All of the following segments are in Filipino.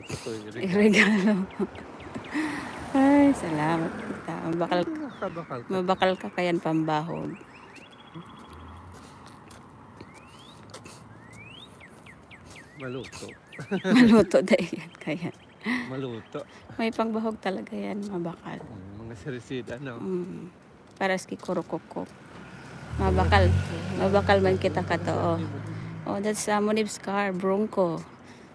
Gusto ko yung regalo. Regalo. Ay, salamat kita. Kabakal ka. Mabakal ka kayan pambahog. Maluto. Maluto dahil yan kaya. Maluto. May pangbahog talaga yan, mabakal. Mga sirisida, no? Paras ki kurukukuk. Mabakal. Mabakal man kita kato. Oh, that's Monib's car, Bronco.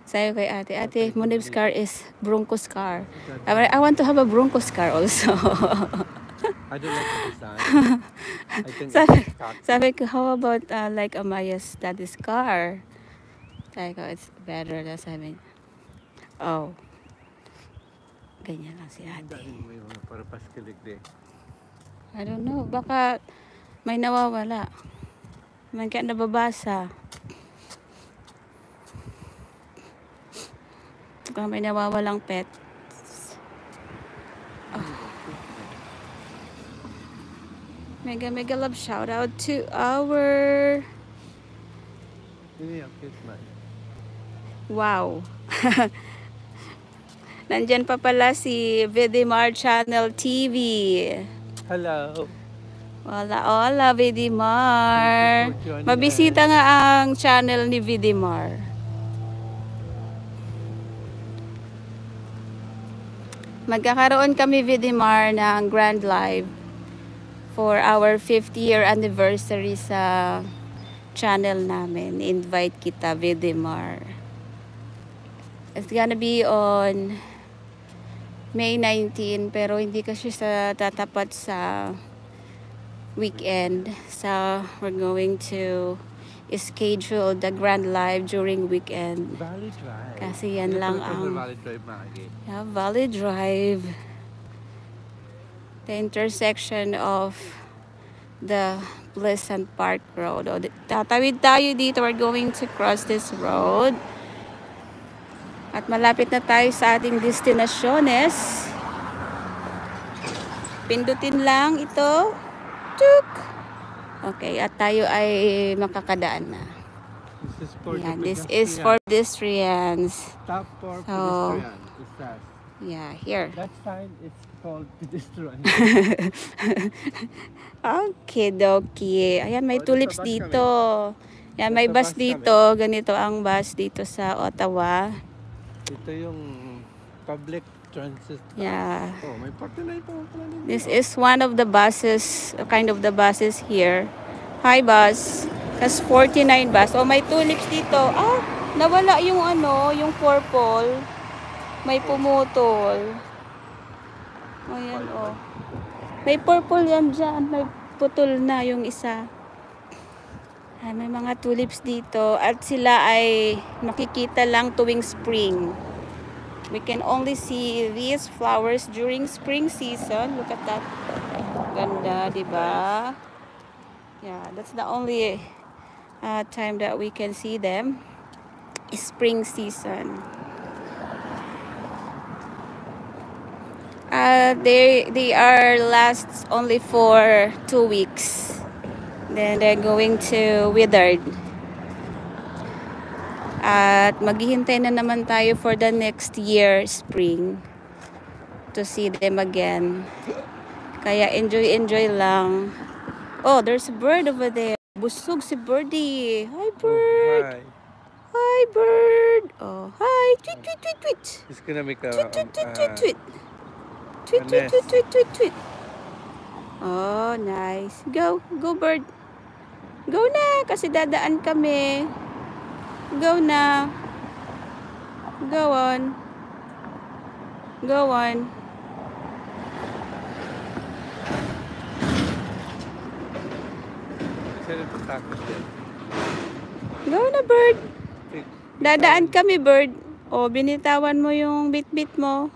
Sayo kay ate, Monib's car is Bronco's car. I want to have a Bronco's car also. I don't like the design. I think sabi ko, how about like Amaya's daddy's car? Sabi ko, it's better. Sabi, oh. Ganyan lang si ate. May mga para paskilig din. I don't know. Baka may nawawala. May kaya nababasa. Baka may nawawalang pet. Oh. Mega love shout out to our wow. Nandyan pa pala si Vidimar Channel TV. Hello. Hola Vidimar. Mabisita nga ang channel ni Vidimar. Magkakaroon kami Vidimar ng Grand Live for our 5th year anniversary sa channel namin. Invite kita Vidimar. It's gonna be on May 19 pero hindi kasi sa tatapat sa weekend. So we're going to schedule the Grand Live during weekend. Valley Drive. Kasi yan lang ang Valley Drive, yeah, Valley Drive. The intersection of the Pleasant Park Road. O, tatawid tayo dito. We're going to cross this road. At malapit na tayo sa ating destinasyones. Pindutin lang ito. Tuk! Okay, at tayo ay makakadaan na. This is for pedestrians. Stop for pedestrians. Yeah, here. That sign is called pedestrian. Okay, dokie. Ayan, may tulips dito. Ayan, may bus dito. Ganito ang bus dito sa Ottawa. Ito yung public transit. Yeah. Oh, may parte na ito. This is one of the buses, kind of the buses here. Hi, bus. That's 49 bus. Oh, may tulips dito. Ah, nawala yung ano, yung purple. May pumutol. Ayan, oh. May purple yan dyan. May putol na yung isa. Ay, may mga tulips dito. At sila ay makikita lang tuwing spring. We can only see these flowers during spring season. Look at that. Ganda, diba? Yeah, that's the only time that we can see them. Spring season. They are lasts only for 2 weeks. Then they're going to withered. At maghihintay na naman tayo for the next year, spring, to see them again. Kaya enjoy lang. Oh, there's a bird over there. Busog si Birdie. Hi, bird. Hi, bird. Oh, hi. Tweet, tweet, tweet, tweet. It's gonna make a tweet, tweet, tweet, tweet, tweet. Tweet, tweet, tweet, tweet, tweet, tweet. Oh, nice. Go, go, bird. Go na, kasi dadaan kami. Go na. Go on. Go on. Go na, bird. Dadaan kami, bird. O, binitawan mo yung bit-bit mo.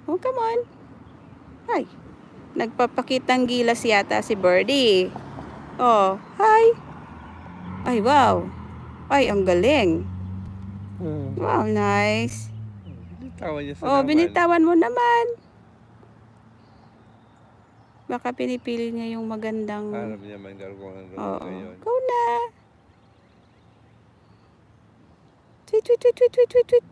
Oh, come on. Hi. Nagpapakitang gilas yata si Birdie. Oh, hi. Ay, wow. Ay, ang galing. Wow, nice. Binitawan niya sa Oh, naman. binitawan mo naman. Baka pinipili niya yung magandang... Alam niya man kung ano ngayon. Go na. Tweet, tweet, tweet, tweet, tweet, tweet.